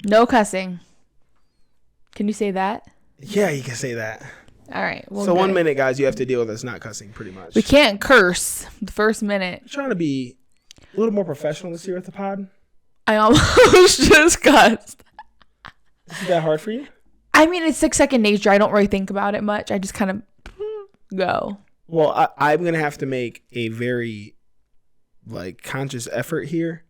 No cussing. Can you say that? Yeah, you can say that. All right. So 1 minute, guys, you have to deal with us not cussing, pretty much. We can't curse the first minute. I'm trying to be a little more professional this year with the pod. I almost just cussed. Is that hard for you? I mean, it's like second nature. I don't really think about it much. I just kind of go. Well, I'm going to have to make a very conscious effort here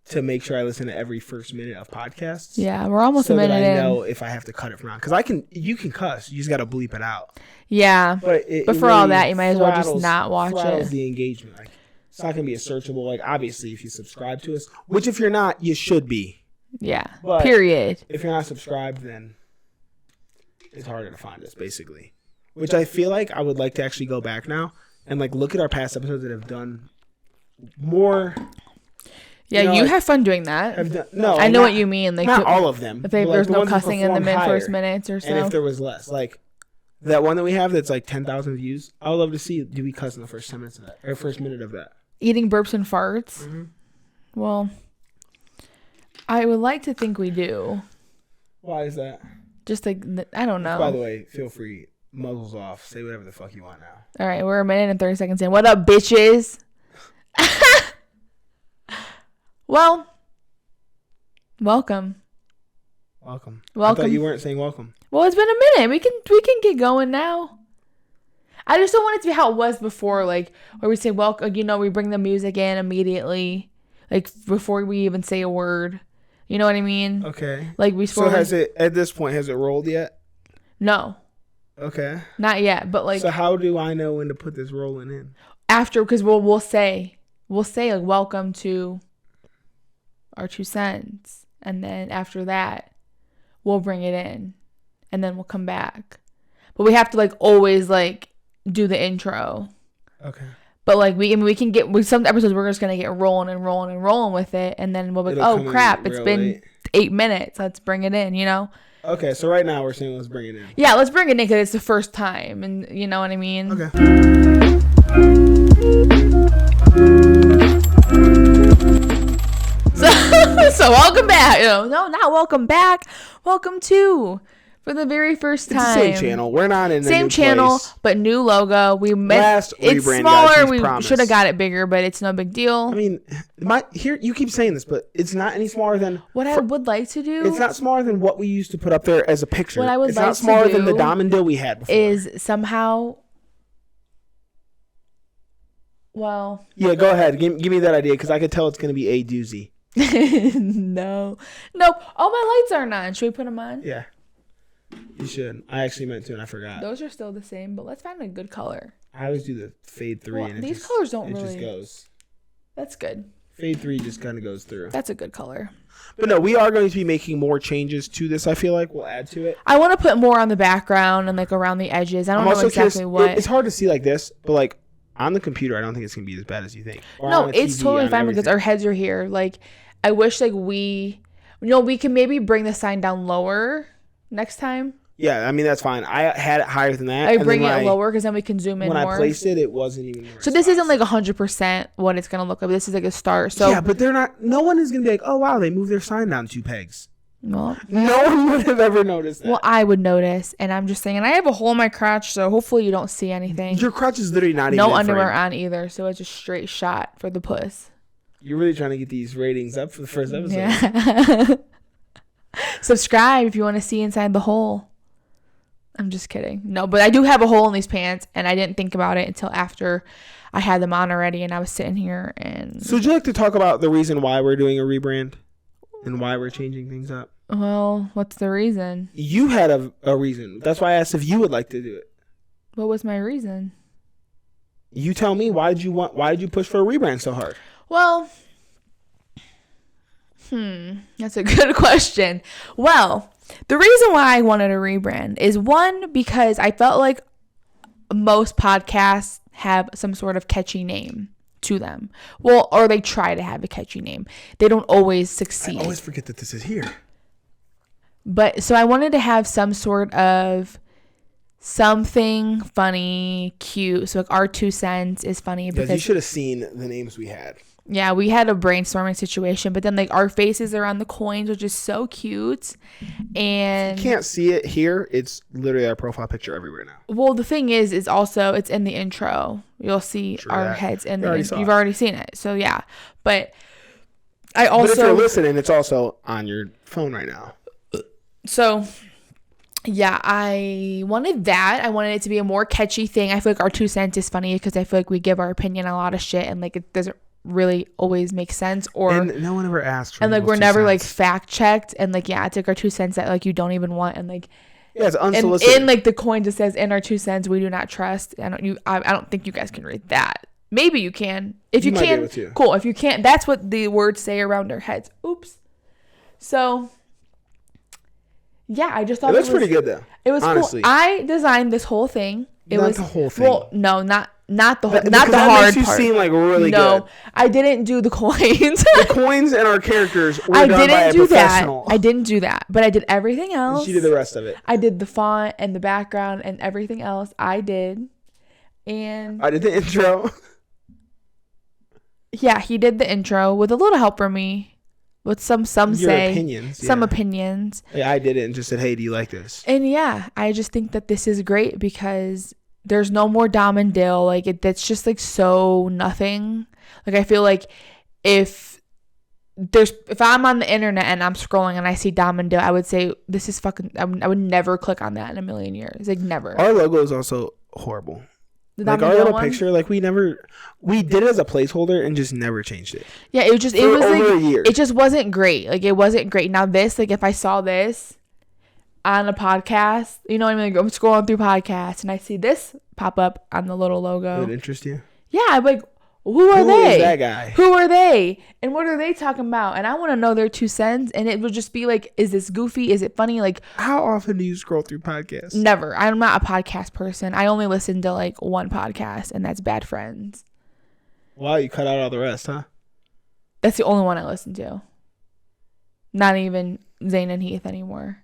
to make sure I listen to every first minute of podcasts. Yeah, we're almost a minute in. I know if I have to cut it from now. Because you can cuss. You just got to bleep it out. Yeah. But for really all that, you might as well just not watch it. The engagement. It's not going to be a searchable. Obviously, if you subscribe to us, which if you're not, you should be. Yeah. But period. If you're not subscribed, then it's harder to find us, basically. Which I feel like I would like to actually go back now and look at our past episodes that have done more. Yeah, you have fun doing that. I know what you mean. Not all of them. If there's no cussing in the first minutes or so. And if there was less. That one that we have that's 10,000 views, I would love to see, do we cuss in the first 10 minutes of that? Or first minute of that? Eating burps and farts? Mm-hmm. Well, I would like to think we do. Why is that? Just I don't know. By the way, feel free. Muzzles off. Say whatever the fuck you want now. All right, we're a minute and 30 seconds in. What up, bitches? Well, welcome. Welcome. Welcome. I thought you weren't saying welcome. Well, it's been a minute. We can get going now. I just don't want it to be how it was before, where we say welcome. We bring the music in immediately, before we even say a word. You know what I mean? Okay. So at this point has it rolled yet? No. Okay. Not yet, but So how do I know when to put this rolling in? After, because we'll say welcome to our 2 cents, and then after that we'll bring it in, and then we'll come back. But we have to always do the intro. Okay. But we can get with some episodes we're just gonna get rolling and rolling and rolling with it, and then we'll be oh crap, it's been late. 8 minutes. Let's bring it in. Okay, so right now we're saying let's bring it in. Yeah, let's bring it in because it's the first time, and you know what I mean. Okay. So welcome back. No, not welcome back. Welcome to for the very first time. It's the same channel. We're not in the same new channel, place. But new logo. Last it's rebrand, smaller. guys, We should have got it bigger, but it's no big deal. I mean, here you keep saying this, but it's not any smaller than what I would like to do. It's not smaller than what we used to put up there as a picture. What I would it's like not smaller to than the do Dom and Dill we had before. Is somehow. Well. Yeah, go ahead. Give me that idea because I could tell it's going to be a doozy. No. All my lights aren't on. Should we put them on? Yeah. You should. I actually meant to and I forgot. Those are still the same, but let's find a good color. I always do the fade 3. Well, and these colors don't really. It just goes. That's good. Fade 3 just kind of goes through. That's a good color. But no, we are going to be making more changes to this. I feel like we'll add to it. I want to put more on the background and around the edges. I don't know exactly what. It's hard to see like this, but on the computer, I don't think it's going to be as bad as you think. No, it's totally fine because our heads are here. I wish we can maybe bring the sign down lower next time. Yeah, I mean, that's fine. I had it higher than that. I bring it lower because then we can zoom in more. When I placed it, it wasn't even. So this isn't 100% what it's going to look like. This is a start. So yeah, but they're not. No one is going to be like, oh, wow, they moved their sign down 2 pegs. Well, no one would have ever noticed that. Well, I would notice, and I'm just saying, and I have a hole in my crotch, so hopefully you don't see anything. Your crotch is literally not even no underwear on either, so it's a straight shot for the puss. You're really trying to get these ratings up for the first episode. Yeah. Subscribe if you want to see inside the hole. I'm just kidding. No, but I do have a hole in these pants, and I didn't think about it until after I had them on already, and I was sitting here and. So would you like to talk about the reason why we're doing a rebrand and why we're changing things up? Well, what's the reason? You had a reason. That's why I asked if you would like to do it. What was my reason? You tell me. Why did you push for a rebrand so hard? Well, that's a good question. Well, the reason why I wanted a rebrand is one, because I felt like most podcasts have some sort of catchy name to them. Well, or they try to have a catchy name. They don't always succeed. I always forget that this is here. But so I wanted to have some sort of something funny, cute. So our 2 cents is funny because you should have seen the names we had. Yeah, we had a brainstorming situation, but then like our faces are on the coins, which is so cute. And You can't see it here. It's literally our profile picture everywhere now. well, the thing is also it's in the intro. You'll see True our that. heads in You already the saw you've it. already seen it. So yeah. But I But if you're also listening, it's also on your phone right now. so yeah, I wanted that. I wanted it to be a more catchy thing. I feel like our 2 cents is funny because I feel like we give our opinion on a lot of shit and like it doesn't really always make sense or And no one ever asked for and like people's we're 2 never like cents. fact checked and like yeah, it's like our 2 cents that like you don't even want and like Yeah, it's and unsolicited. in like the coin just says in our 2 cents we do not trust. I don't think you guys can read that. Maybe you can. If you, You might be can, able to. cool. If you can't, that's what the words say around our heads. Oops. So yeah, I just thought It looks it was pretty good though. It was honestly. cool. I designed this whole thing. It Not was the whole thing. Well, no, not the whole, Because not the that hard makes you part. seem like really no, good. I didn't do the coins. The coins and our characters were I done by a didn't do that. professional. I didn't do that, but I did everything else. She did the rest of it. I did the font and the background and everything else. I did, and I did the intro. yeah, he did the intro with a little help from me, with some Your say opinions. some yeah. opinions. Yeah, I did it and just said, "Hey, do you like this?" And yeah, I just think that this is great because there's no more Dom and Dale. Like that's just like so nothing. Like I feel like if I'm on the internet and I'm scrolling and I see Dom and Dale, I would say this is fucking. I would never click on that in a million years. Like never. Our logo is also horrible. The Like Dom and our Dale little one? picture, like we did it as a placeholder and just never changed it. Yeah, it was For like over a year. it just wasn't great. Like it wasn't great. Now this, like if I saw this on a podcast, you know what I mean? Like, I'm scrolling through podcasts and I see this pop up on the little logo. Would it interest you? Yeah, I'm like, who are Who they? is that guy? Who are they? And what are they talking about? And I want to know their 2 cents. And it would just be like, is this goofy? Is it funny? Like, How often do you scroll through podcasts? never. I'm not a podcast person. I only listen to like one podcast, and that's Bad Friends. Wow, you cut out all the rest, huh? That's the only one I listen to. Not even Zane and Heath anymore.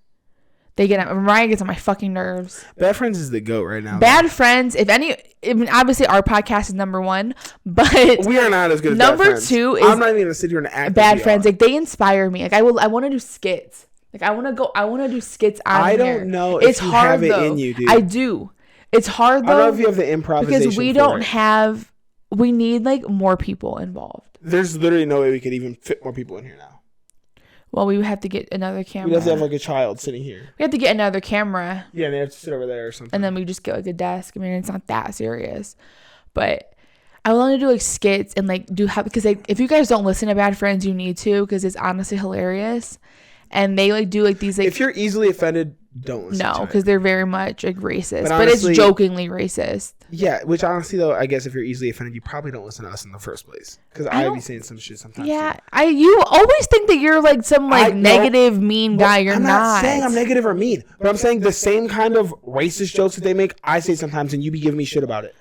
Mariah gets on my fucking nerves. Bad Friends is the GOAT right now. Bad Friends, obviously our podcast is number 1, but though. We are not as good as Number Bad Friends. 2 is I'm not even gonna sit here and act. Bad like Friends. we are. Like they inspire me. Like I want to do skits. Like I want to do skits on I here. don't know if It's you hard have it though. in you, dude. I do. It's hard I don't though know if you have the improvisation because we for don't it. have. We need like more people involved. There's literally no way we could even fit more people in here now. Well, we would have to get another camera. We'd have to have like a child sitting here. We have to get another camera, Yeah, and they have to sit over there or something. and then we just get like a desk. I mean, it's not that serious, but I want to do like skits and like because like if you guys don't listen to Bad Friends, you need to because it's honestly hilarious, and they like do like these like if you're easily offended, don't listen no to because it. they're very much like racist, But but it's honestly- jokingly racist. Yeah, which honestly though, I guess if you're easily offended, you probably don't listen to us in the first place. Because I I'd don't- be saying some shit sometimes. Yeah, too. you always think that you're like some like I know, negative, mean But guy. You're I'm not. saying I'm negative or mean, but I'm saying the same kind of racist jokes that they make, I say sometimes, and you be giving me shit about it.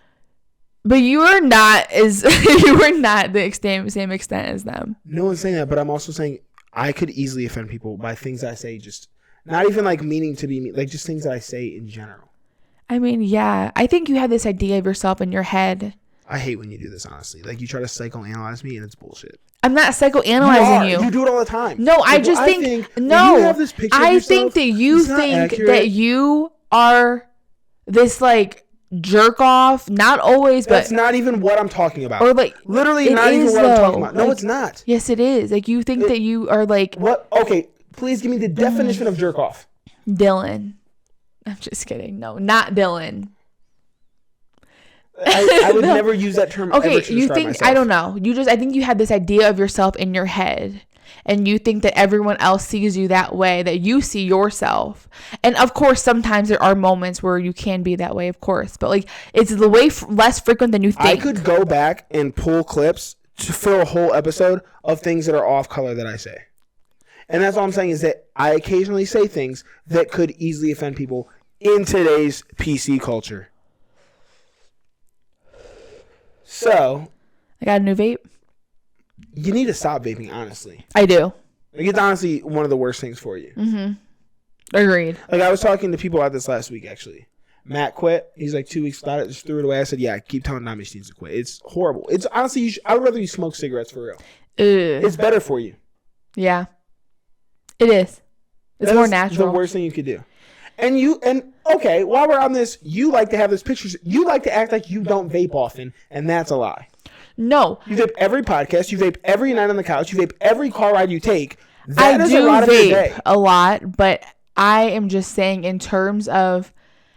But you are not as you are not the same extent as them. No one's saying that, but I'm also saying I could easily offend people by things I say, just not even like meaning to be mean, like just things that I say in general. I mean, yeah, I think you have this idea of yourself in your head. I hate when you do this, honestly. Like you try to psychoanalyze me, and it's bullshit. I'm not psychoanalyzing you. You do it all the time. No, I Like, just well, think when no. you have this picture of I yourself, think that you it's not think accurate. that you are this like jerk off. Not always, That's but not even what I'm talking about. or like Literally it not even is, what I'm talking though. about. No, Like, it's not. Yes, it is. Like you think that you are like What? Okay, please give me the definition of jerk off. Dylan. I'm just kidding. No, not Dylan. I would No. never use that term. Okay, ever to you describe think myself. I don't know. I think you had this idea of yourself in your head. And you think that everyone else sees you that way, that you see yourself. And of course, sometimes there are moments where you can be that way, of course. But like, it's the way less frequent than you think. I could go back and pull clips to fill a whole episode of things that are off color that I say. And that's all I'm saying is that I occasionally say things that could easily offend people in today's PC culture. So, I got a new vape. you need to stop vaping, honestly. I do. Like, it's honestly one of the worst things for you. Agreed. Like, I was talking to people about this last week, actually. Matt quit. He's like 2 weeks without it. Just threw it away. I said, yeah, keep telling Nami she needs to quit. It's horrible. It's honestly, I would rather you smoke cigarettes for real. It's better for you. Yeah, it is. It's more natural. The worst thing you could do. And okay, while we're on this, you like to have those pictures. You like to act like you don't vape often, and that's a lie. No. You vape every podcast. You vape every night on the couch. You vape every car ride you take. I do vape a lot, but I am just saying in terms of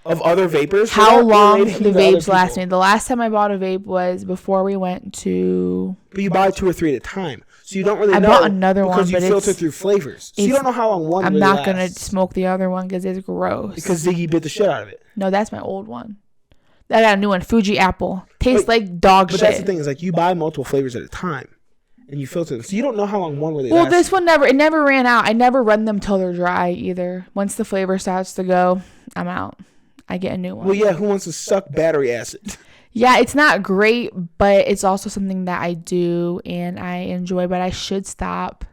other vapors. How long the vapes last me. The last time I bought a vape was before we went to... But you buy 2 or 3 at a time. So you don't really know. I bought another one, because you filter through flavors. So you don't know how long one I'm really not going to lasts. smoke the other one because it's gross. Because Ziggy bit the shit out of it. No, that's my old one. I got a new one. Fuji Apple. Tastes like dog shit. But that's the thing is like you buy multiple flavors at a time. And you filter them. So you don't know how long one really lasts. Well, this one never ran out. I never run them till they're dry either. Once the flavor starts to go, I'm out. I get a new one. Well, yeah, who wants to suck battery acid? Yeah, it's not great, but it's also something that I do and I enjoy, but I should stop.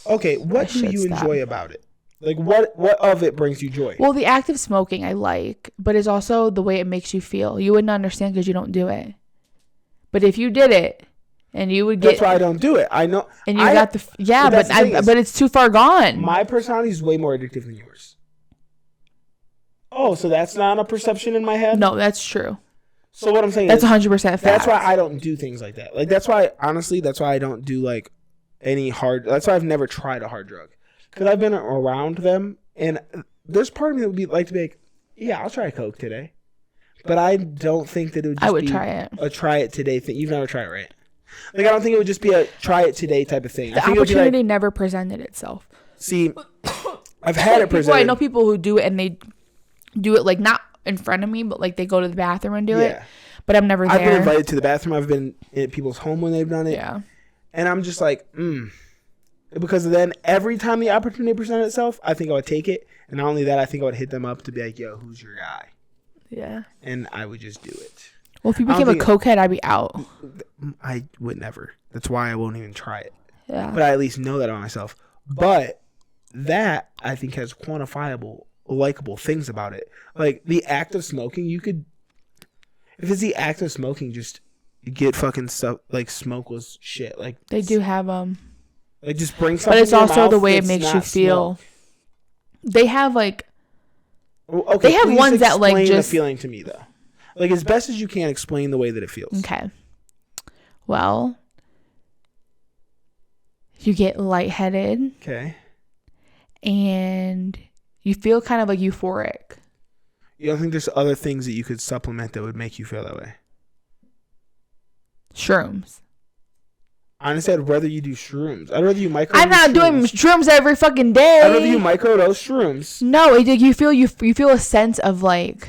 Okay, what do you enjoy about it? Like, what of it brings you joy? Well, the act of smoking I like, but it's also the way it makes you feel. You wouldn't understand because you don't do it. But if you did it, and you would get... That's why I don't do it. I know... And you got the... Yeah, but it's too far gone. My personality is way more addictive than yours. Oh, so that's not a perception in my head? No, that's true. So what I'm saying is... That's 100% fact. That's why I don't do things like that. Like, that's why, honestly, that's why I don't do, like, any hard... That's why I've never tried a hard drug. Because I've been around them, and there's part of me that would like to be like, yeah, I'll try Coke today. But I don't think that it would just be try it. A try it today thing. You've never tried it, right? Like, I don't think it would just be a try it today type of thing. The opportunity never presented itself. See, I've had it presented. I know people who do it, and they do it, like, not in front of me, but, like, they go to the bathroom and do it. But I'm never there. I've been invited to the bathroom. I've been in people's home when they've done it. Yeah. And I'm just like, Because then every time the opportunity presented itself, I think I would take it. And not only that, I think I would hit them up to be like, yo, who's your guy? Yeah. And I would just do it. Well, if you became a cokehead, I'd be out. I would never. That's why I won't even try it. Yeah. But I at least know that about myself. But that, I think, has quantifiable, likable things about it. Like, the act of smoking, you could... If it's the act of smoking, just get fucking stuff, like, smokeless shit. Like, they do have, like, just bring something but it's in your also mouth the way it makes you feel. Smoke. They have, like... Okay, they have ones that, like, just... Explain the feeling to me, though. Like, as best as you can, explain the way that it feels. Okay. Well, you get lightheaded. Okay. And you feel kind of, like, euphoric. You don't think there's other things that you could supplement that would make you feel that way? Shrooms. Honestly, I'd rather you do shrooms. I'd rather you micro. I'm not doing shrooms every fucking day. I'd rather you micro those shrooms. No, you feel a sense of, like...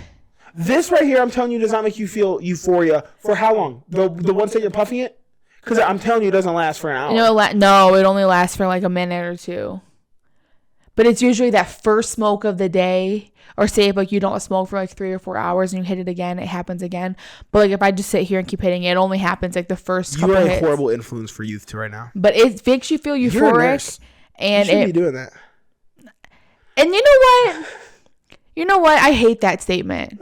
This right here, I'm telling you, does not make you feel euphoria. For how long? The ones that you're puffing it? Because I'm telling you, it doesn't last for an hour. No, it only lasts for like a minute or two. But it's usually that first smoke of the day. Or say if like you don't smoke for like 3 or 4 hours and you hit it again, it happens again. But like if I just sit here and keep hitting it, it only happens like the first couple hits. You are a horrible influence for youth to right now. But it makes you feel euphoric. You're a nurse. And you shouldn't be doing that. And you know what? You know what? I hate that statement.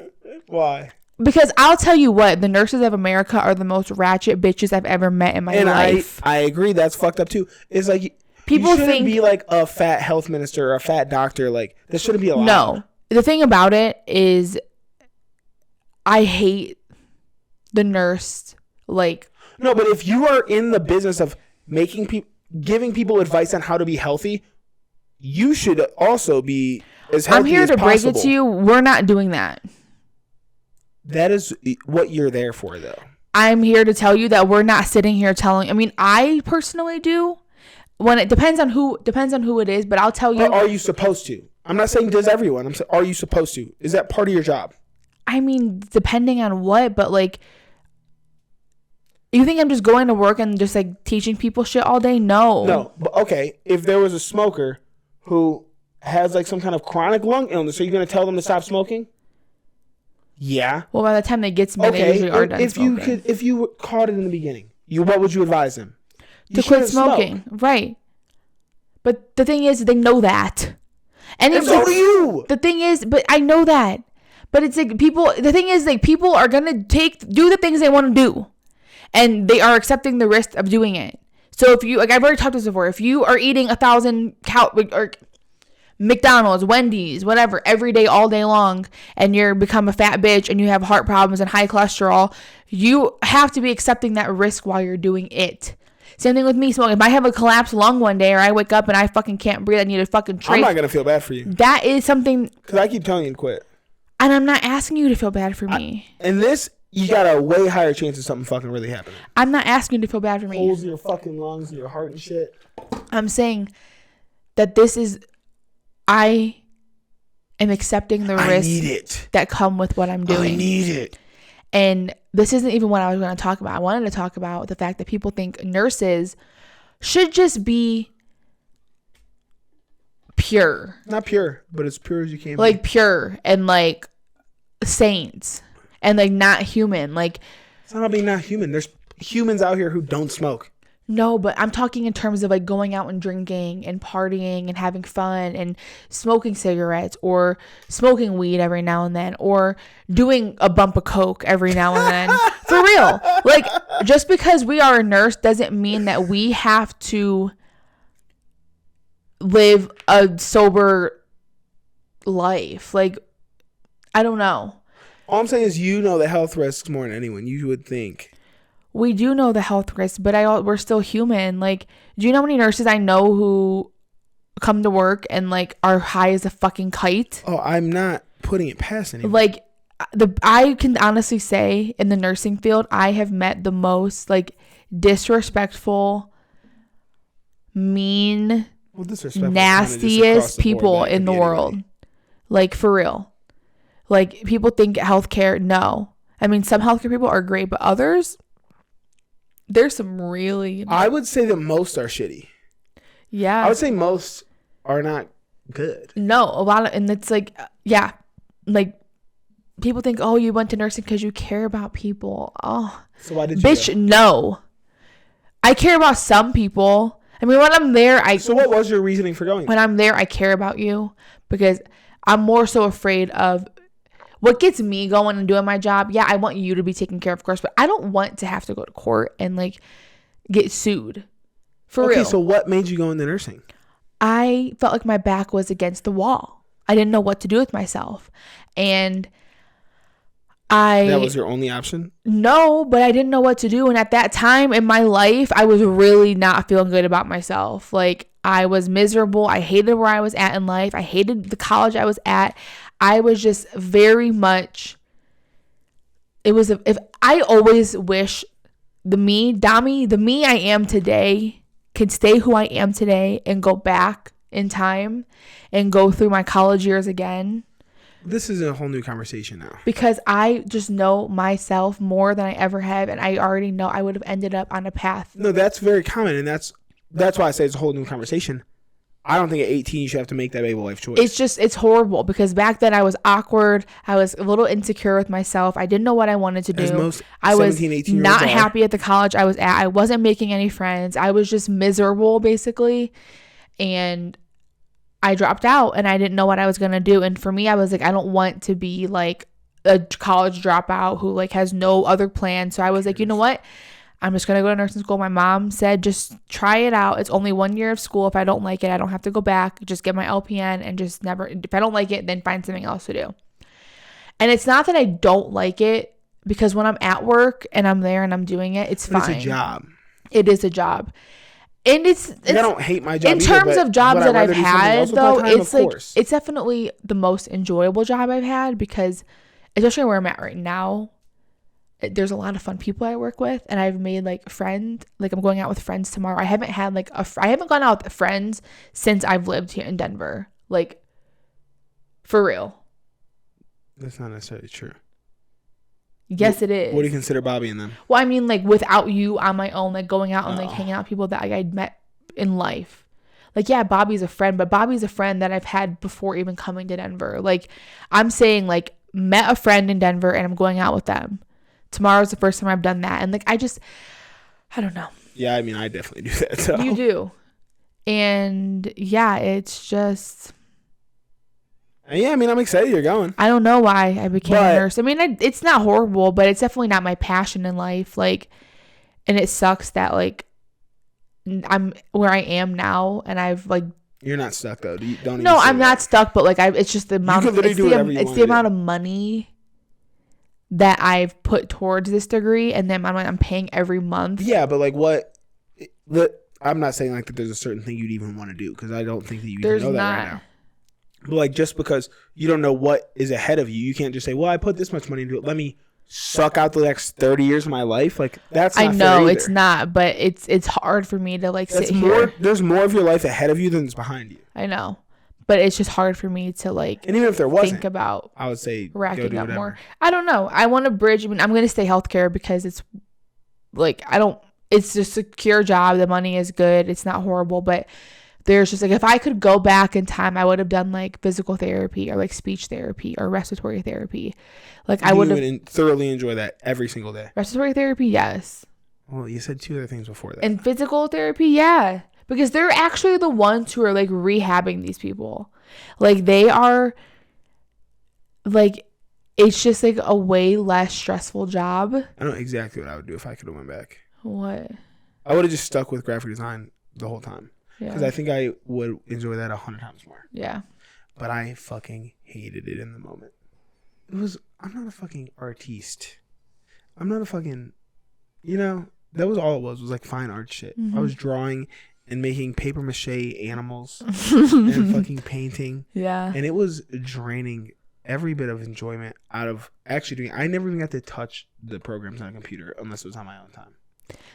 Why? Because I'll tell you what, the nurses of America are the most ratchet bitches I've ever met in my life. I agree. That's fucked up too. It's like people you shouldn't think be like a fat health minister or a fat doctor. Like that shouldn't be allowed. No. The thing about it is I hate the nurse like no, but if you are in the business of giving people advice on how to be healthy, you should also be as healthy as possible. I'm here to break it to you. We're not doing that. That is what you're there for, though. I'm here to tell you that we're not sitting here telling. I mean, I personally do. When it depends on who it is, but I'll tell you. But are you supposed to? I'm not saying does everyone. I'm saying are you supposed to? Is that part of your job? I mean, depending on what, but like, you think I'm just going to work and just like teaching people shit all day? No. No, but okay. If there was a smoker who has like some kind of chronic lung illness, are you going to tell them to stop smoking? Yeah. Well, by the time they get to me, they usually are done smoking. If you caught it in the beginning, what would you advise them? To quit smoking, right? But the thing is, they know that, and so do you. The thing is, but I know that, But it's like the thing is, like, people are going to do the things they want to do. And they are accepting the risk of doing it. So if you, like, I've already talked about this before, if you are eating 1,000 or McDonald's, Wendy's, whatever, every day, all day long, and you're become a fat bitch and you have heart problems and high cholesterol, you have to be accepting that risk while you're doing it. Same thing with me smoking. If I have a collapsed lung one day, or I wake up and I fucking can't breathe, I need a fucking trach. I'm not going to feel bad for you. That is something. Because I keep telling you to quit. And I'm not asking you to feel bad for me. And this, you got a way higher chance of something fucking really happening. I'm not asking you to feel bad for me. Holes in your fucking lungs and your heart and shit. I'm saying that this is, I am accepting the risks that come with what I'm doing. I need it. And this isn't even what I was going to talk about. I wanted to talk about the fact that people think nurses should just be pure. Not pure, but as pure as you can like be. Pure and like saints and like not human. Like, it's not about being not human. There's humans out here who don't smoke. No, but I'm talking in terms of like going out and drinking and partying and having fun and smoking cigarettes or smoking weed every now and then or doing a bump of coke every now and then. For real. Like, just because we are a nurse doesn't mean that we have to live a sober life. Like, I don't know. All I'm saying is, you know, the health risks more than anyone. You would think. We do know the health risks, but we're still human. Like, do you know how many nurses I know who come to work and like are high as a fucking kite? Oh, I'm not putting it past anyone. Like, I can honestly say in the nursing field, I have met the most like disrespectful, mean, nastiest people in the world. Like, for real. Like, people think healthcare. No, I mean, some healthcare people are great, but others. There's some really... I would say that most are shitty. Yeah. I would say most are not good. No, a lot of... And it's like, yeah. Like, people think, oh, you went to nursing because you care about people. Oh. So why did you Bitch, no. I care about some people. I mean, when I'm there, So what was your reasoning for going? When I'm there, I care about you. Because I'm more so afraid of... What gets me going and doing my job, yeah, I want you to be taken care of course, but I don't want to have to go to court and, like, get sued. For real. Okay, so what made you go into nursing? I felt like my back was against the wall. I didn't know what to do with myself. And That was your only option? No, but I didn't know what to do. And at that time in my life, I was really not feeling good about myself. Like, I was miserable. I hated where I was at in life. I hated the college I was at. I was just very much, if I always wish the me I am today could stay who I am today and go back in time and go through my college years again. This is a whole new conversation now. Because I just know myself more than I ever have. And I already know I would have ended up on a path. No, that's very common. And that's why I say it's a whole new conversation. I don't think at 18 you should have to make that able life choice. It's horrible because back then I was awkward. I was a little insecure with myself. I didn't know what I wanted to do. As most I was 17, not happy at the college I was at. I wasn't making any friends. I was just miserable basically. And I dropped out and I didn't know what I was going to do. And for me, I was like, I don't want to be like a college dropout who like has no other plan. So I was like, you know what? I'm just going to go to nursing school. My mom said, just try it out. It's only 1 year of school. If I don't like it, I don't have to go back. Just get my LPN and just never, if I don't like it, then find something else to do. And it's not that I don't like it because when I'm at work and I'm there and I'm doing it, it's fine. It's a job. It is a job. And it's I don't hate my job in terms of jobs that I've had though, it's like, it's definitely the most enjoyable job I've had because especially where I'm at right now, there's a lot of fun people I work with and I've made like friends. Like I'm going out with friends tomorrow. I haven't had like I haven't gone out with friends since I've lived here in Denver. Like for real. That's not necessarily true. Yes, it is. What do you consider Bobby in them? Well, I mean like without you on my own, like going out and like hanging out with people that like, I'd met in life. Like, yeah, Bobby's a friend, but Bobby's a friend that I've had before even coming to Denver. Like I'm saying like met a friend in Denver and I'm going out with them. Tomorrow's the first time I've done that. And like, I don't know. Yeah, I mean, I definitely do that. So. You do. And yeah, it's just. Yeah, I mean, I'm excited you're going. I don't know why I became But- a nurse. I mean, it's not horrible, but it's definitely not my passion in life. Like, and it sucks that like I'm where I am now, and I've like. You're not stuck though. Don't. No, even say I'm that. not stuck, but like it's just the amount. could literally It's do whatever you it's wanna the do. amount of money that I've put towards this degree, and then I'm paying every month. Yeah, but like what? I'm not saying like that. There's a certain thing you'd even want to do because I don't think that you even There's know that not. right now. But like just because you don't know what is ahead of you, you can't just say, "Well, I put this much money into it. Let me suck out the next 30 years of my life." Like that's. Not I know fair it's either. not, but it's hard for me to like That's sit more. here. There's more of your life ahead of you than is behind you. I know, but it's just hard for me to like And even if there wasn't, think about I would say go racking do up whatever. more. I don't know. I want to bridge. I mean, I'm going to stay healthcare because it's like it's a secure job. The money is good. It's not horrible, but there's just like if I could go back in time, I would have done like physical therapy or like speech therapy or respiratory therapy. Like I would have thoroughly enjoy that every single day. respiratory therapy, yes, Well, you said two other things before that. and physical therapy, yeah, because they're actually the ones who are like rehabbing these people. Like they are like it's just like a way less stressful job. I know exactly what I would do if I could have went back. What? I would have just stuck with graphic design the whole time because Yeah. I think I would enjoy that 100 times more. Yeah. But I fucking hated it in the moment. I'm not a fucking artiste. I'm not a fucking, that was all it was like fine art shit. I was drawing and making paper mache animals and fucking painting. Yeah. And it was draining every bit of enjoyment out of actually doing. I never even got to touch the programs on a computer unless it was on my own time.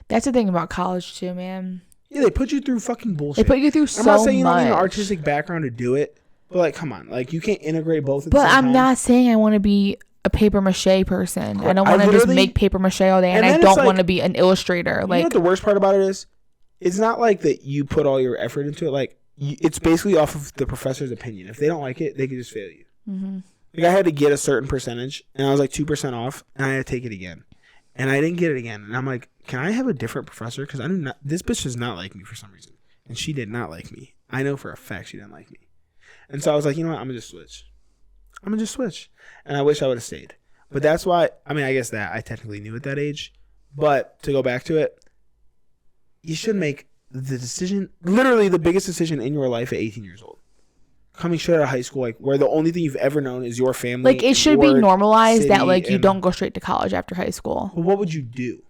That's the thing about college too, man. Yeah, they put you through fucking They bullshit. put you through so I'm not saying you don't need an much. artistic background to do it, but like, come on, like you can't integrate both. At But the same I'm time. not saying I want to be a paper mache person. I don't I want to just literally- make paper mache all day, and And I then don't it's want to like- be an illustrator. You know Like, what the worst part about it is? It's not like that you put all your effort into it. Like it's basically off of the professor's opinion. If they don't like it, they can just fail you. mhm. Like I had to get a certain percentage, and I was like 2% off, and I had to take it again, and I didn't get it again. And I'm like, can I have a different professor? Because I do not. This bitch does not like me for some reason, and she did not like me. I know for a fact she didn't like me, and so I was like, you know what? I'm gonna just switch. And I wish I would have stayed, but that's why. I mean, I guess that I technically knew at that age, but to go back to it, you should make the decision, literally the biggest decision in your life at 18 years old. Coming straight out of high school, like where the only thing you've ever known is your family. Like it should be your normalized that city, like you and- don't go straight to college after high school. Well, what would you do?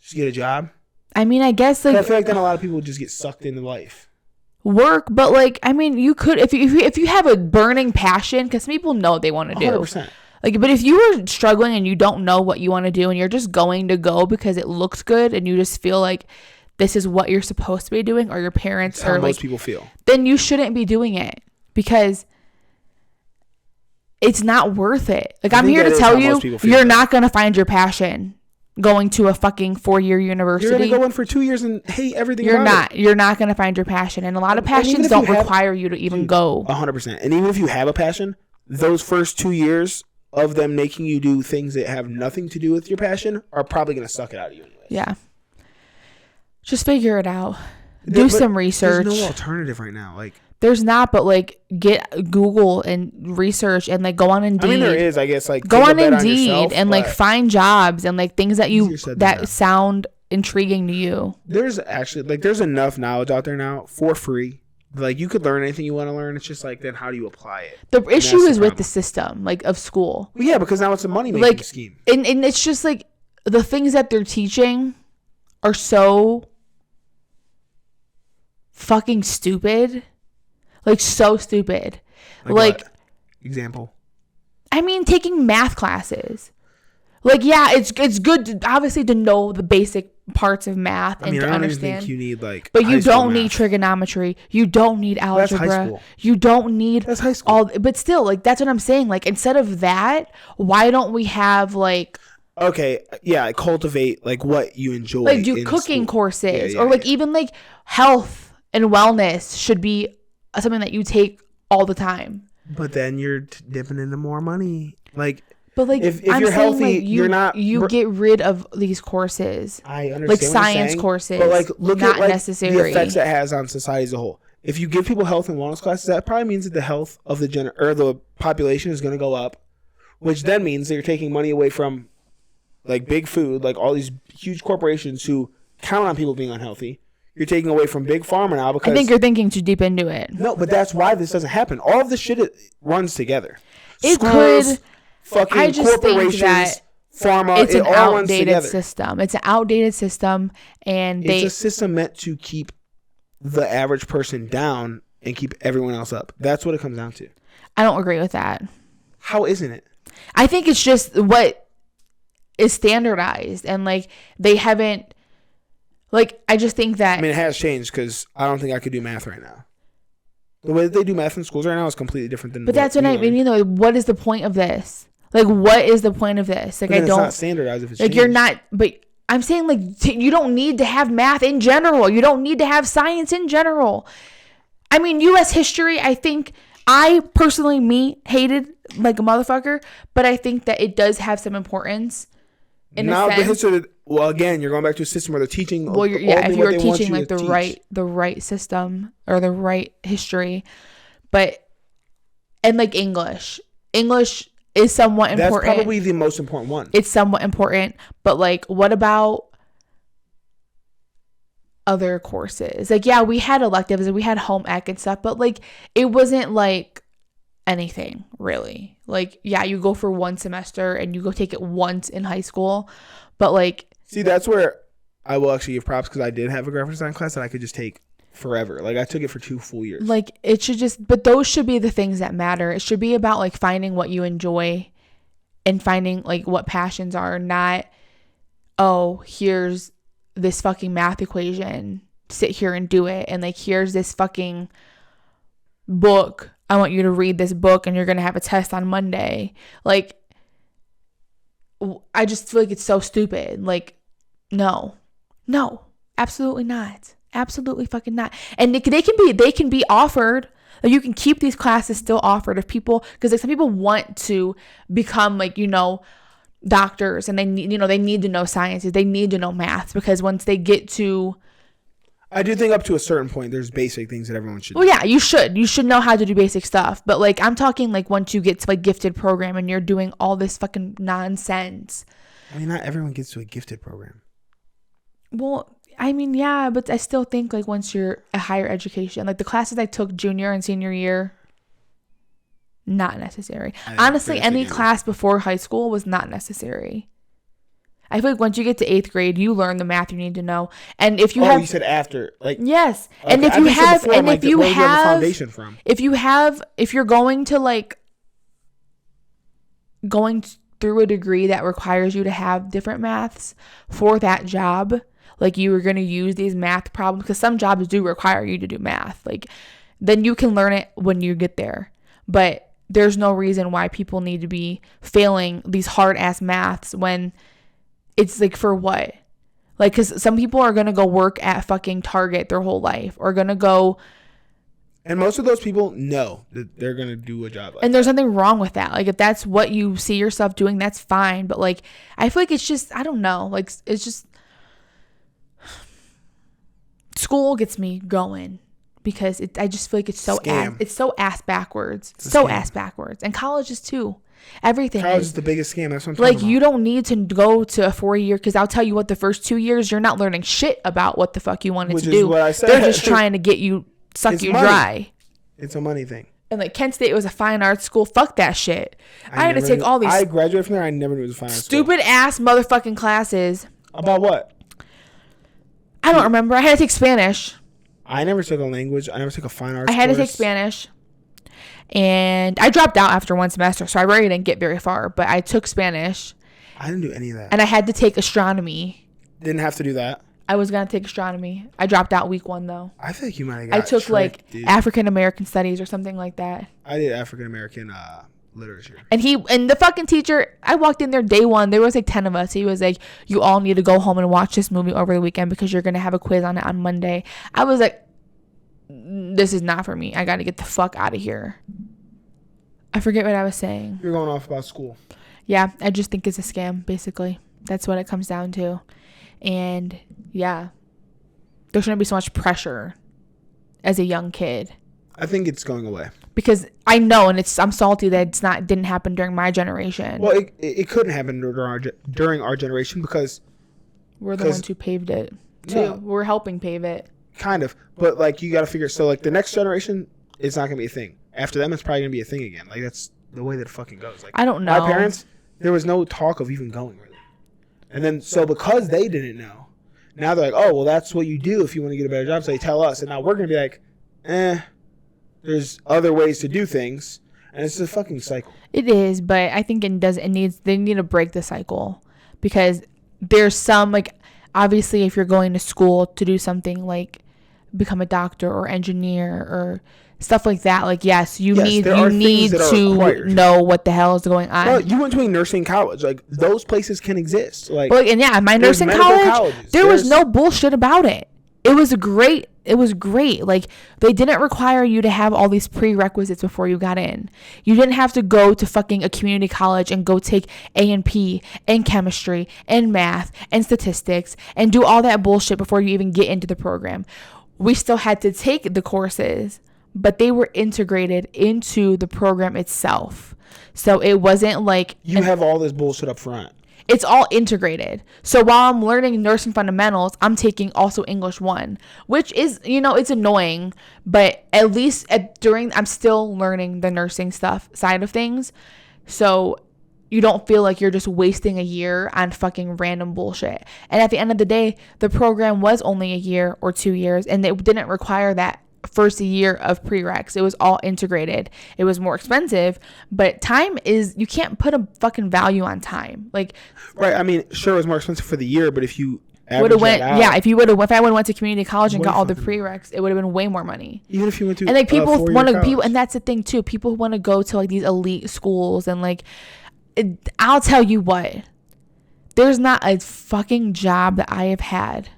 Just get a job? I mean, I guess I like feel like then a lot of people would just get sucked into life. work, but like I mean, you could if you have a burning passion, because people know what they want to do. 100%. Like, but if you were struggling and you don't know what you want to do and you're just going to go because it looks good and you just feel like this is what you're supposed to be doing, or your parents That's how are most like, people feel. then you shouldn't be doing it because it's not worth it. Like, I I'm think here that to is tell how you, most people feel. you're not going to find your passion going to a fucking 4-year You're university. going to go in for 2 years and hate everything You're about not. You're not going to find your passion. And a lot of And even passions if don't you have- require you to even Dude, go. 100%. And even if you have a passion, those first 2 years of them making you do things that have nothing to do with your passion are probably going to suck it out of you anyway. Yeah. Just figure it out. Do some research. There's no alternative right now. Like, There's not, but like get Google and research and like go on Indeed. I mean, there is, I guess, like Go take a on bet Indeed yourself, and like but find jobs and like things that you Easier said than done. sound intriguing to you. there's actually like there's enough knowledge out there now for free. Like you could learn anything you want to learn. It's just like then how do you apply it? The issue that's the is with problem. the system, like of school. Well, yeah, because now it's a money making Like scheme. and it's just like the things that they're teaching are so fucking stupid. Like so stupid. Like what? Example. I mean, taking math classes. Like, yeah, it's good to, obviously to know the basic parts of math I and mean, to I don't even understand. think you need like. But high you school don't need math. trigonometry. You don't need That's high algebra. school. You don't need That's high school. all. But still, like that's what I'm saying. Like instead of that, why don't we have like Okay, yeah, cultivate like what you enjoy. like do in cooking school. courses Yeah, or like yeah. even like health and wellness should be something that you take all the time. But then you're dipping into more money. Like But like If I'm you're saying, healthy, like, you're not- you get rid of these courses. I understand Like what you're science saying, courses, but like look not at like necessary. the effects it has on society as a whole. if you give people health and wellness classes, that probably means that the health of the population is going to go up, which then means that you're taking money away from like big food, like all these huge corporations who count on people being unhealthy. You're taking away from big pharma now because I think you're thinking too deep into it. No, but that's why this doesn't happen. All of this shit runs together. It Schools, could. fucking I just think corporations, that pharma. it's It an all runs outdated together. system. It's an outdated system, and It's a system meant to keep the average person down and keep everyone else up. That's what it comes down to. I don't agree with that. How isn't it? I think it's just what is standardized, and like they haven't. Like, I just think that... I mean, it has changed because I don't think I could do math right now. The way that they do math in schools right now is completely different than. But that's what I mean. You know, what is the point of this? Like, what is the point of this? Like, But I then don't... It's not standardized if it's like, changed. you're not... But I'm saying, like, you don't need to have math in general. You don't need to have science in general. I mean, U.S. history, I think... I personally, hated like a motherfucker. But I think that it does have some importance. In now a sense. the history. Well, again, you're going back to a system where they're teaching. Well, if only you what were they want teaching you like to teach. the right system or the right history, but and like English is somewhat important. That's probably the most important one. It's somewhat important, but like, what about other courses? Like, yeah, we had electives and we had home ec and stuff, but like, it wasn't like anything really. Like, yeah, you go for one semester and you go take it once in high school, but like, see, that's where I will actually give props because I did have a graphic design class that I could just take forever. Like, I took it for 2 full years. like, it should just, but those should be the things that matter. It should be about like finding what you enjoy and finding like what passions are, not, oh, here's this fucking math equation, sit here and do it, and like, here's this fucking book, I want you to read this book and you're gonna have a test on Monday. Like, I just feel like it's so stupid. Like, no, absolutely not, absolutely fucking not. And they can be offered. Like, you can keep these classes still offered if people, because like some people want to become like, you know, doctors, and they need, you know, they need to know sciences, they need to know math, because once they get to, I do think up to a certain point, there's basic things that everyone should do. well, yeah, you should know how to do basic stuff. But like, I'm talking like once you get to like gifted program and you're doing all this fucking nonsense. I mean, not everyone gets to a gifted program. Well, I mean, yeah, but I still think like once you're a higher education, like the classes I took junior and senior year, not necessary. Honestly, any class before high school was not necessary. I feel like once you get to 8th grade, you learn the math you need to know. And if you have, you said after, like, yes, okay, and if you have, and if you where do have the have, foundation from? if you're going to like going through a degree that requires you to have different maths for that job, like you are going to use these math problems, because some jobs do require you to do math, like then you can learn it when you get there. But there's no reason why people need to be failing these hard ass maths when it's like, for what? Like, because some people are going to go work at fucking Target their whole life, or going to go. And most of those people know that they're going to do a job like and there's nothing wrong with that. Like, if that's what you see yourself doing, that's fine. But like, I feel like it's just, I don't know. Like, it's just, school gets me going because I just feel like it's so ass backwards. So ass backwards. And colleges too. Everything. College is the biggest scam. That's what I'm talking like, about. you don't need to go to a 4-year, because I'll tell you what, the first 2 years you're not learning shit about what the fuck you wanted Which to is do. what I said. They're just trying to get you, suck It's you money. dry. It's a money thing. And like, Kent State was a fine arts school. Fuck that shit. I had to take all these I graduated from there. I never knew it was a fine arts stupid ass motherfucking classes. About what? I don't remember. I had to take Spanish. I never took a language. I never took a fine arts I had to course. take Spanish. And I dropped out after one semester, so I really didn't get very far. But I took Spanish. I didn't do any of that. And I had to take astronomy. Didn't have to do that. I was going to take astronomy. I dropped out week 1, though. I think you might have got I took tricked, dude. African American studies or something like that. I did African American literature. And the fucking teacher, I walked in there day 1. There was like 10 of us. He was like, you all need to go home and watch this movie over the weekend because you're going to have a quiz on it on Monday. I was like, this is not for me. I got to get the fuck out of here. I forget what I was saying. You're going off about school. Yeah, I just think it's a scam, basically. That's what it comes down to. And yeah, there shouldn't be so much pressure as a young kid. I think it's going away. Because I know, and I'm salty that didn't happen during my generation. Well, it couldn't happen during our generation because we're the ones who paved it. Too. No. We're helping pave it. Kind of, but like you got to figure. So like the next generation, it's not gonna be a thing. After them, it's probably gonna be a thing again. Like that's the way that it fucking goes. Like I don't know. My parents, there was no talk of even going really. And then so because they didn't know, now they're like, oh well, that's what you do if you want to get a better job. So they tell us, and now we're gonna be like, there's other ways to do things, and it's a fucking cycle. It is, but I think they need to break the cycle because there's some like obviously if you're going to school to do something like become a doctor or engineer or stuff like that, like yes, you need to know what the hell is going on. Well, you went to a nursing college, like those places can exist. Like, and yeah, my nursing college, there was no bullshit about it. It was great. Like they didn't require you to have all these prerequisites before you got in. You didn't have to go to fucking a community college and go take A&P and chemistry and math and statistics and do all that bullshit before you even get into the program. We still had to take the courses, but they were integrated into the program itself. So it wasn't like you have all this bullshit up front. It's all integrated. So while I'm learning nursing fundamentals, I'm taking also English 1, which is, it's annoying, but at least I'm still learning the nursing stuff side of things. So you don't feel like you're just wasting a year on fucking random bullshit. And at the end of the day, the program was only a year or 2 years, and it didn't require that first year of prereqs. It was all integrated. It was more expensive, but time is, you can't put a fucking value on time. Like, right. I mean, sure, it was more expensive for the year, but if you if I would have went to community college and got all the prereqs, it would have been way more money. Even if you went to and like people want to and that's the thing too. People want to go to like these elite schools and like, I'll tell you what, there's not a fucking job that I have had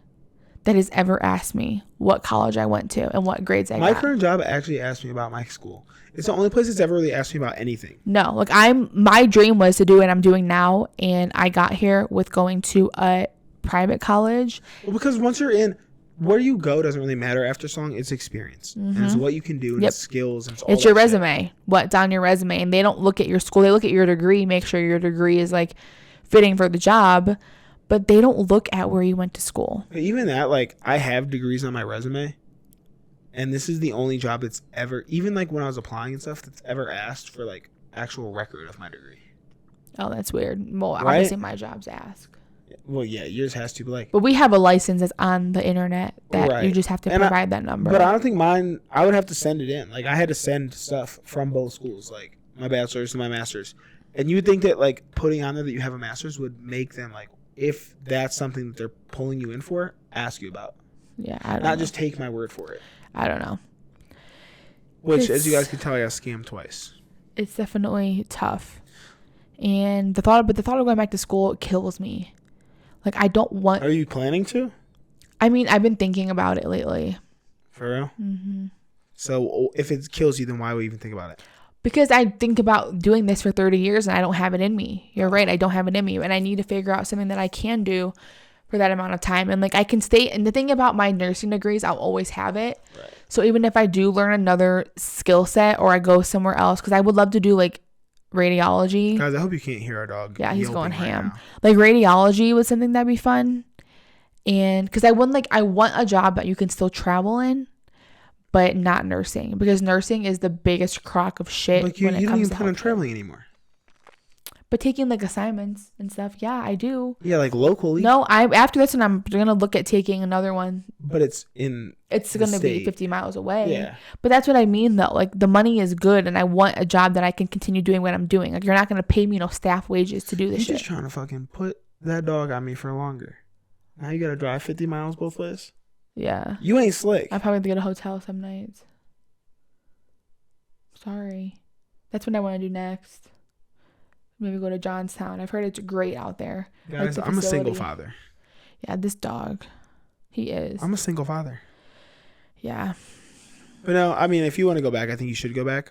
that has ever asked me what college I went to and what grades I got. My current job actually asked me about my school. It's the only place that's ever really asked me about anything. No, like my dream was to do what I'm doing now, and I got here with going to a private college. Well, because once you're in, where you go doesn't really matter after so long. It's experience. Mm-hmm. And it's what you can do and it's skills. And it's your resume. Shit. What's on your resume. And they don't look at your school. They look at your degree, make sure your degree is like fitting for the job. But they don't look at where you went to school. But even that, like, I have degrees on my resume. And this is the only job that's ever, even like when I was applying and stuff, that's ever asked for like actual record of my degree. Oh, that's weird. Well, right? Obviously my jobs ask. Well, yeah, yours has to, but like. But we have a license that's on the internet that you just have to provide that number. But I don't think mine, I would have to send it in. Like, I had to send stuff from both schools, like my bachelor's and my master's. And you would think that like putting on there that you have a master's would make them like, if that's something that they're pulling you in for, ask you about. Yeah, I don't know. Not just take my word for it. I don't know. Which, as you guys can tell, I got scammed twice. It's definitely tough. And the thought of going back to school kills me. Like, I don't want... Are you planning to? I mean, I've been thinking about it lately. For real? Mm-hmm. So, if it kills you, then why would you even think about it? Because I think about doing this for 30 years and I don't have it in me. You're right. I don't have it in me. And I need to figure out something that I can do for that amount of time. And like I can stay. And the thing about my nursing degrees, I'll always have it. Right. So even if I do learn another skill set or I go somewhere else, because I would love to do like radiology. Guys, I hope you can't hear our dog. Yeah, he's going ham. Like radiology was something that'd be fun. And because I want a job that you can still travel in. But not nursing, because nursing is the biggest crock of shit. Like you don't even plan on traveling anymore. But taking like assignments and stuff, yeah, I do. Yeah, like locally. No, after this one, I'm gonna look at taking another one. But it's gonna be 50 miles away. Yeah. But that's what I mean, though. Like the money is good, and I want a job that I can continue doing what I'm doing. Like you're not gonna pay me no staff wages to do this shit. You're just trying to fucking put that dog on me for longer. Now you gotta drive 50 miles both ways. Yeah. You ain't slick. I'll probably have to get a hotel some nights. Sorry. That's what I want to do next. Maybe go to Johnstown. I've heard it's great out there. Guys, I'm a single father. Yeah, this dog. He is. I'm a single father. Yeah. But no, I mean, if you want to go back, I think you should go back.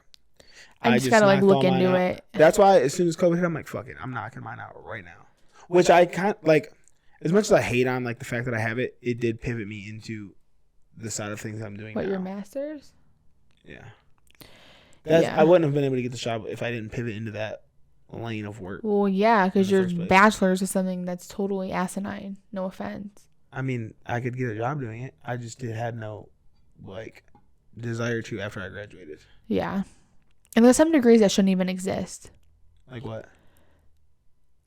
I just gotta like look into it. That's why as soon as COVID hit, I'm like, fuck it. I'm knocking mine out right now. Which I can't like... As much as I hate on like the fact that I have it, it did pivot me into the side of things I'm doing What, now. your master's? Yeah. Yeah. I wouldn't have been able to get the job if I didn't pivot into that lane of work. Well, yeah, because In the your first place. bachelor's is something that's totally asinine. No offense. I mean, I could get a job doing it. I just had no, desire to after I graduated. Yeah. And there's some degrees that shouldn't even exist. Like what?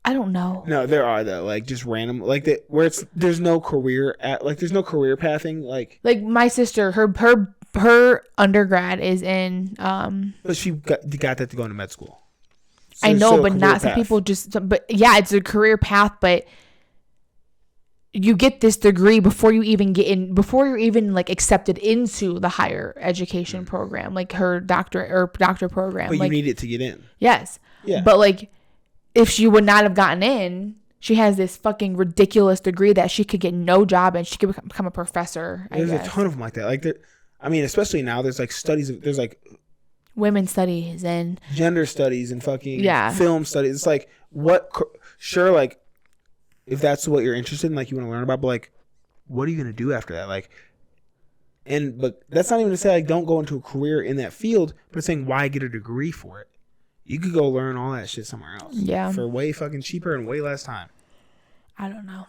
I don't know. No, there are though. Like just random, where there's no career there's no career pathing. Like my sister, her undergrad is in but she got that to go into med school. So I it's know, still a but career not some path. people but yeah, it's a career path, but you get this degree before you're even like accepted into the higher education program, like her doctor program. But like, you need it to get in. yes. Yeah. But like, if she would not have gotten in, she has this fucking ridiculous degree that she could get no job and she could become a professor. There's a ton of them like that. Like especially now there's like studies. There's like women's studies and gender studies and fucking Yeah. film studies. It's like sure, like if that's what you're interested in, like you want to learn about, but like what are you gonna do after that? Like, but that's not even to say like don't go into a career in that field, but it's saying why get a degree for it? You could go learn all that shit somewhere else. Yeah. For way fucking cheaper and way less time. I don't know.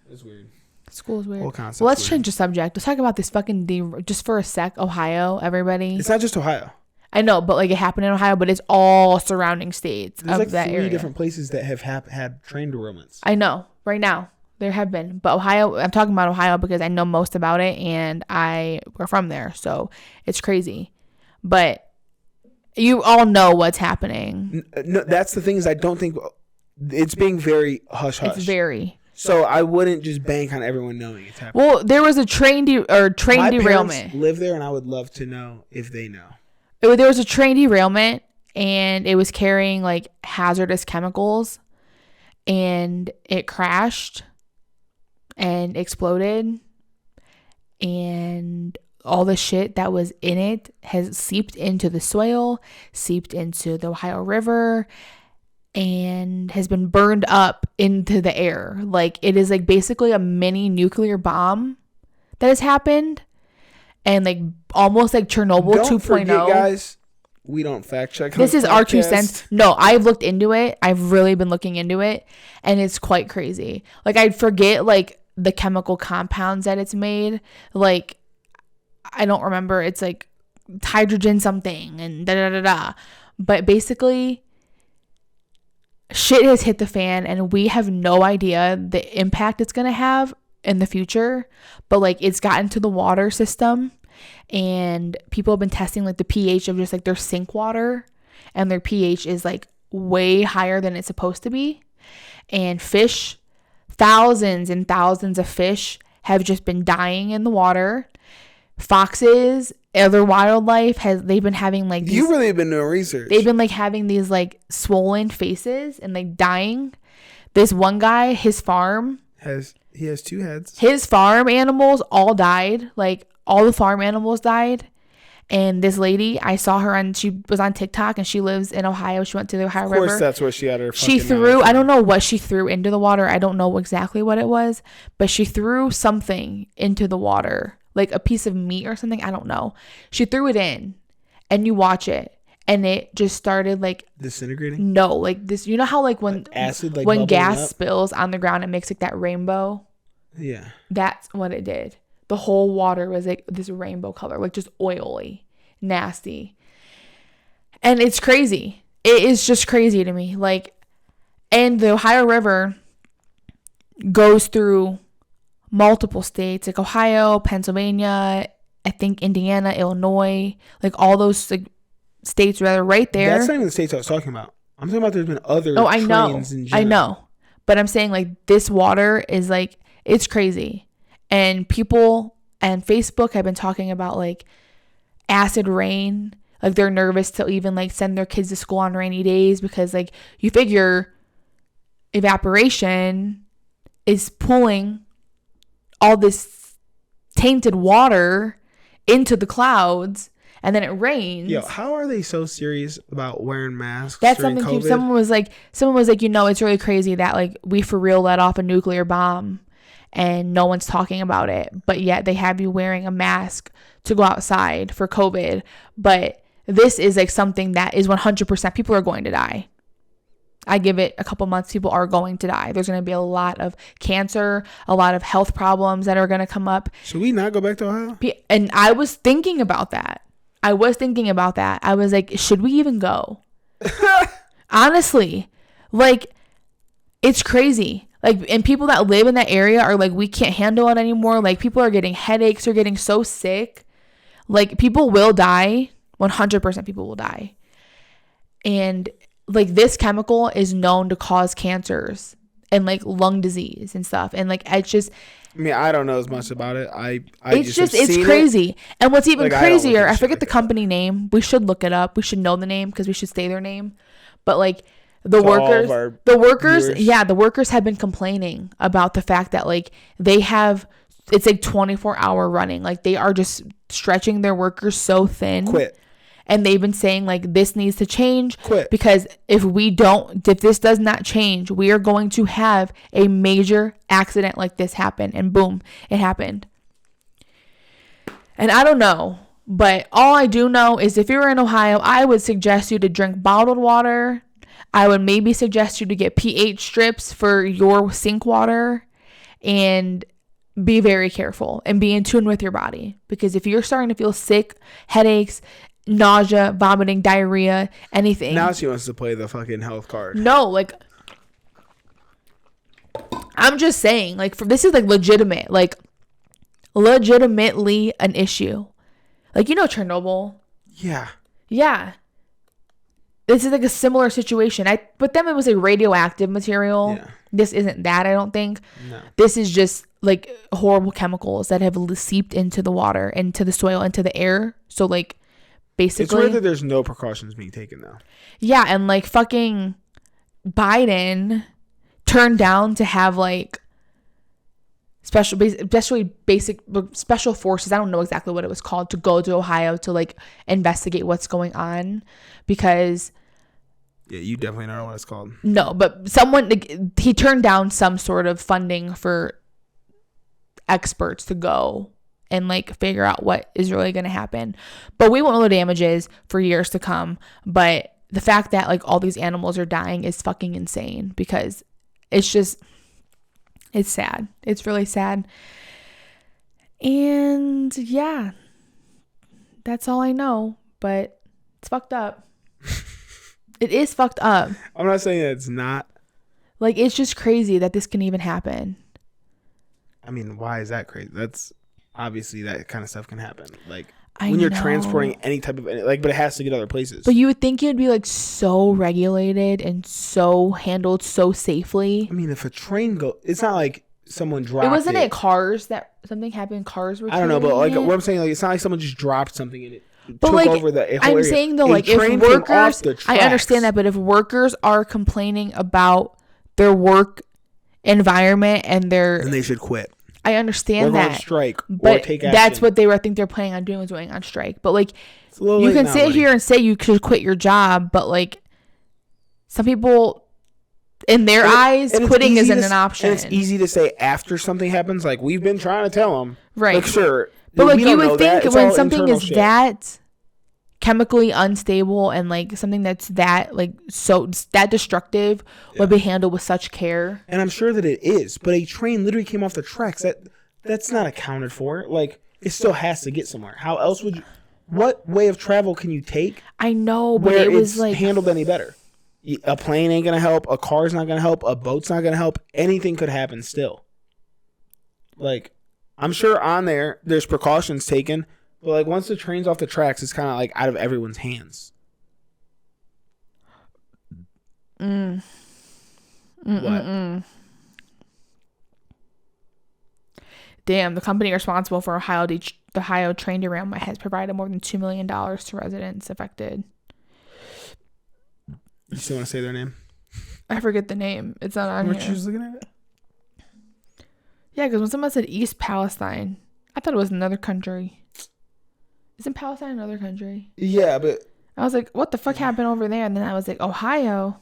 It's weird. School's weird. Whole concept's Well, let's weird. change the subject. Let's talk about this fucking just for a sec. Ohio, everybody. It's not just Ohio. I know, but like it happened in Ohio, but it's all surrounding states There's of like that 3 area. different places that have had train derailments. I know right now there have been, but Ohio. I'm talking about Ohio because I know most about it, and we're from there, so it's crazy. But you all know what's happening. No, that's the thing is I don't think it's being very hush hush. It's very So I wouldn't just bank on everyone knowing it's happening. well. There was a train My derailment. parents live there, and I would love to know if they know. There was a train derailment, and it was carrying like hazardous chemicals, and it crashed and exploded, and all the shit that was in it has seeped into the soil, seeped into the Ohio River, and has been burned up into the air. Like it is like basically a mini nuclear bomb that has happened, and like almost like Chernobyl Don't 2.0. forget, guys, we don't fact check. This is our 2 cents. No, I've looked into it. I've really been looking into it, and it's quite crazy. Like I'd forget like the chemical compounds that it's made. Like I don't remember. It's like hydrogen something and da da da da. But basically, shit has hit the fan, and we have no idea the impact it's gonna have in the future. But like it's gotten to the water system, and people have been testing like the pH of just like their sink water, and their pH is like way higher than it's supposed to be. And fish, thousands and thousands of fish have just been dying in the water. Foxes, other wildlife they've been having like these, You really have been doing research. they've been like having these like swollen faces and like dying. This one guy, his farm He has 2 heads. his farm animals all died. Like all the farm animals died. And this lady, I saw her she was on TikTok, and she lives in Ohio. She went to the Ohio Of course, River. that's where she had her. She fucking threw, knowledge I don't from. know what she threw into the water. I don't know exactly what it was, but she threw something into the water, like a piece of meat or something. I don't know. She threw it in, and you watch it, and it just started like, Disintegrating. no, like this, you know how like when Acid, like when bubbling gas up? spills on the ground, it makes like that rainbow. Yeah. That's what it did. The whole water was like this rainbow color, like just oily, nasty. And it's crazy. It is just crazy to me. Like, and the Ohio River goes through multiple states, like Ohio, Pennsylvania, I think Indiana, Illinois, like all those like states rather right there. That's not even the states I was talking about. I'm talking about there's been other Oh, I know. trains in I general. know. But I'm saying like this water is like, it's crazy. And people and Facebook have been talking about like acid rain. Like they're nervous to even like send their kids to school on rainy days because like you figure evaporation is pulling all this tainted water into the clouds, and then it rains. Yo, how are they so serious about wearing masks? That's during something COVID? someone was like, you know, it's really crazy that like we for real let off a nuclear bomb, and no one's talking about it, but yet they have you wearing a mask to go outside for COVID. But this is like something that is 100% people are going to die. I give it a couple months, people are going to die. There's going to be a lot of cancer, a lot of health problems that are going to come up. Should we not go back to Ohio? And I was thinking about that. I was like, should we even go? Honestly, like, it's crazy. Like, and people that live in that area are like, we can't handle it anymore. Like, people are getting headaches. They're getting so sick. Like, people will die. 100% people will die. And like, this chemical is known to cause cancers and like lung disease and stuff. And like, it's just, I mean, I don't know as much about it. It's crazy. It. And what's even like, crazier, I forget the company name. We should look it up. We should know the name because we should say their name. But like, the workers have been complaining about the fact that like it's like 24-hour running. Like, they are just stretching their workers so thin. Quit. And they've been saying like, this needs to change. Quit. Because if this does not change, we are going to have a major accident like this happen. And boom, it happened. And I don't know, but all I do know is if you're in Ohio, I would suggest you to drink bottled water. I would maybe suggest you to get pH strips for your sink water and be very careful and be in tune with your body. Because if you're starting to feel sick, headaches, nausea, vomiting, diarrhea, anything. Now she wants to play the fucking health card. No, like, I'm just saying, like, this is like legitimate, like, legitimately an issue. Like, you know, Chernobyl. Yeah. This is like a similar situation. But then it was a radioactive material. Yeah. This isn't that, I don't think. No. This is just like horrible chemicals that have seeped into the water, into the soil, into the air. So like, basically, it's weird that there's no precautions being taken though. Yeah, and like fucking Biden turned down to have like special forces, I don't know exactly what it was called, to go to Ohio to like investigate what's going on, because yeah, you definitely don't know what it's called. No, but he turned down some sort of funding for experts to go and like figure out what is really going to happen. But we won't know the damages for years to come. But the fact that like all these animals are dying is fucking insane, because it's sad. It's really sad. And yeah, that's all I know, but it's fucked up. It is fucked up. I'm not saying that it's not. Like, it's just crazy that this can even happen. I mean, why is that crazy? That's obviously that kind of stuff can happen. Like, when you're transporting any type of, like, but it has to get other places. But you would think it would be like so regulated and so handled so safely. I mean, if a train it's not like someone dropped it. Wasn't it cars that something happened? Cars were. I don't know, but like what I'm saying, like, it's not like someone just dropped something in it. But took like, over the whole I'm area. saying though, like, if workers, I understand that, but if workers are complaining about their work environment and they should quit. I understand that. On strike, but or take action. That's what I think they're planning on doing, was going on strike. But like, you can sit here and say you could quit your job, but like, some people, in their eyes, quitting isn't an option. And it's easy to say after something happens. Like, we've been trying to tell them, right? Like, sure. But like, you would think when something is that chemically unstable and like something that's that like so that destructive would be handled with such care. And I'm sure that it is, but a train literally came off the tracks. That's not accounted for. Like, it still has to get somewhere. How else would you? What way of travel can you take? I know, but where it was it's like handled any better. A plane ain't gonna help. A car's not gonna help. A boat's not gonna help. Anything could happen still. Like, I'm sure on there's precautions taken, but like once the train's off the tracks, it's kind of like out of everyone's hands. What? Damn, the company responsible for the Ohio train derailment has provided more than $2 million to residents affected. You still want to say their name? I forget the name. It's not on here. Weren't you just looking at it? Yeah, because when someone said East Palestine, I thought it was another country. Isn't Palestine another country? Yeah, but I was like, what the fuck happened over there? And then I was like, Ohio.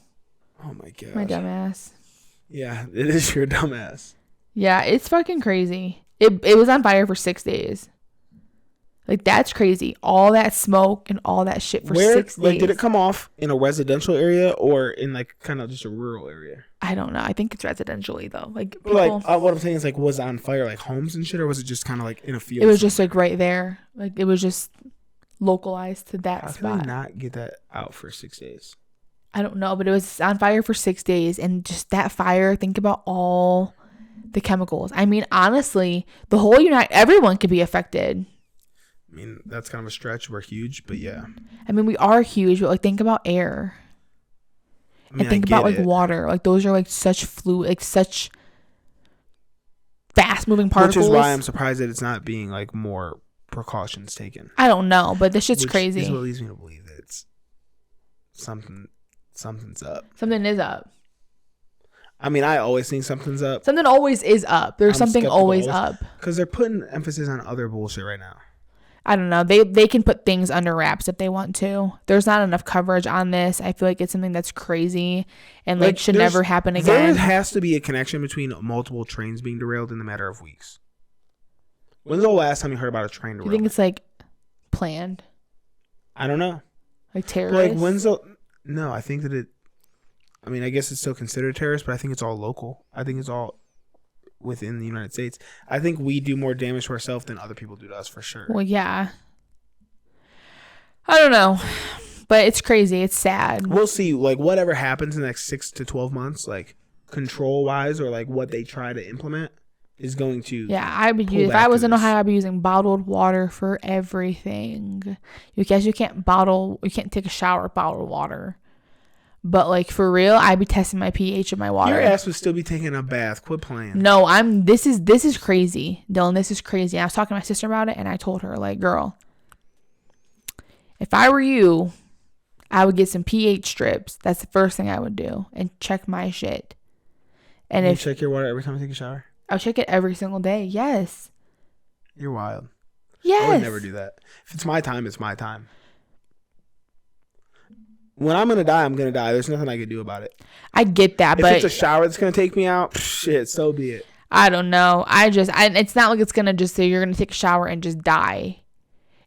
Oh my god. My dumbass. Yeah, it is your dumbass. Yeah, it's fucking crazy. It was on fire for 6 days. Like, that's crazy. All that smoke and all that shit for 6 days. Like, did it come off in a residential area or in like kind of just a rural area? I don't know. I think it's residentially though. Like, people, Like what I'm saying is like, was it on fire like homes and shit, or was it just kind of like in a field? it was just like right there. Like, it was just localized to that How can they spot. not get that out for 6 days? I don't know, but it was on fire for 6 days, and just that fire. Think about all the chemicals. I mean, honestly, the whole everyone could be affected. I mean, that's kind of a stretch. We're huge, but yeah. I mean, we are huge, but like, think about air. I mean, And think I get about like it. water. Like, those are like such fluid, like such fast moving particles. Which is why I'm surprised that it's not being like more precautions taken. I don't know, but this shit's Which crazy. is what leads me to believe that it's something's up. Something is up. I mean, I always think something's up Something always is up. There's I'm something skeptical always always. up. because they're putting emphasis on other bullshit right now. I don't know. They can put things under wraps if they want to. There's not enough coverage on this. I feel like it's something that's crazy and like should there's- never happen There again. has to be a connection between multiple trains being derailed in a matter of weeks. When's the last time you heard about a train You derailment? think it's like planned, I don't know. like Like, terrorists? No, I think that I mean, I guess it's still considered terrorist, but I think it's all local. I think it's all within the United States. I think we do more damage to ourselves than other people do to us, for sure. Well, yeah. I don't know, but it's crazy. It's sad. We'll see. Like, whatever happens in the next 6 to 12 months, like control wise, or like what they try to implement, is going to. Yeah, I would pull use, if back I was to in this. Ohio, I'd be using bottled water for everything. Because you can't take a shower with bottled water. But like, for real, I'd be testing my pH of my water. Your ass would still be taking a bath. Quit playing. No, this is crazy. Dylan, this is crazy. I was talking to my sister about it, and I told her, like, girl, if I were you, I would get some pH strips. That's the first thing I would do, and check my shit. And You if check your water every time you take a shower? I'll check it every single day. Yes. You're wild. Yes. I would never do that. If it's my time, it's my time. When I'm gonna die, I'm gonna die. There's nothing I can do about it. I get that, If but it's a shower that's gonna take me out, shit, so be it. I don't know. It's not like it's gonna just say you're gonna take a shower and just die.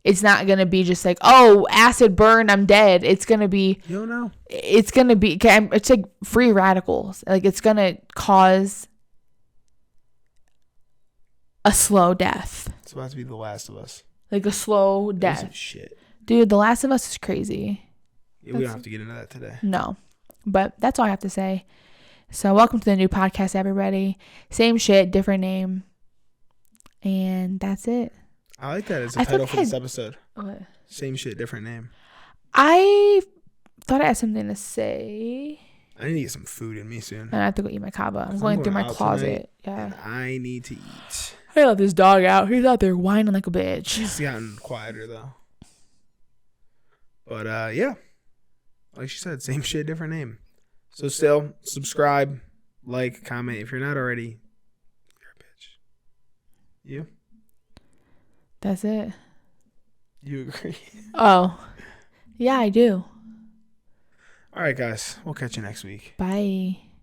It's not gonna be just like, oh, acid burn, I'm dead. It's gonna be. You don't know. It's like free radicals. Like, it's gonna cause a slow death. It's about to be The Last of Us. Like a slow That's some death. shit. Dude, The Last of Us is crazy. Yeah, we don't have to get into that today. No. But that's all I have to say. So welcome to the new podcast, everybody. Same shit, different name. And that's it. I like that as a I title thought for I this had- episode. Same shit, different name. I thought I had something to say. I need to get some food in me soon. And I have to go eat my kava. I'm I'm going through going my out closet. tonight, Yeah. And I need to eat. I let this dog out. He's out there whining like a bitch. She's gotten quieter though. But yeah. Like she said, same shit, different name. So still, subscribe, like, comment. If you're not already, you're a bitch. You? That's it. You agree? Oh. Yeah, I do. All right, guys. We'll catch you next week. Bye.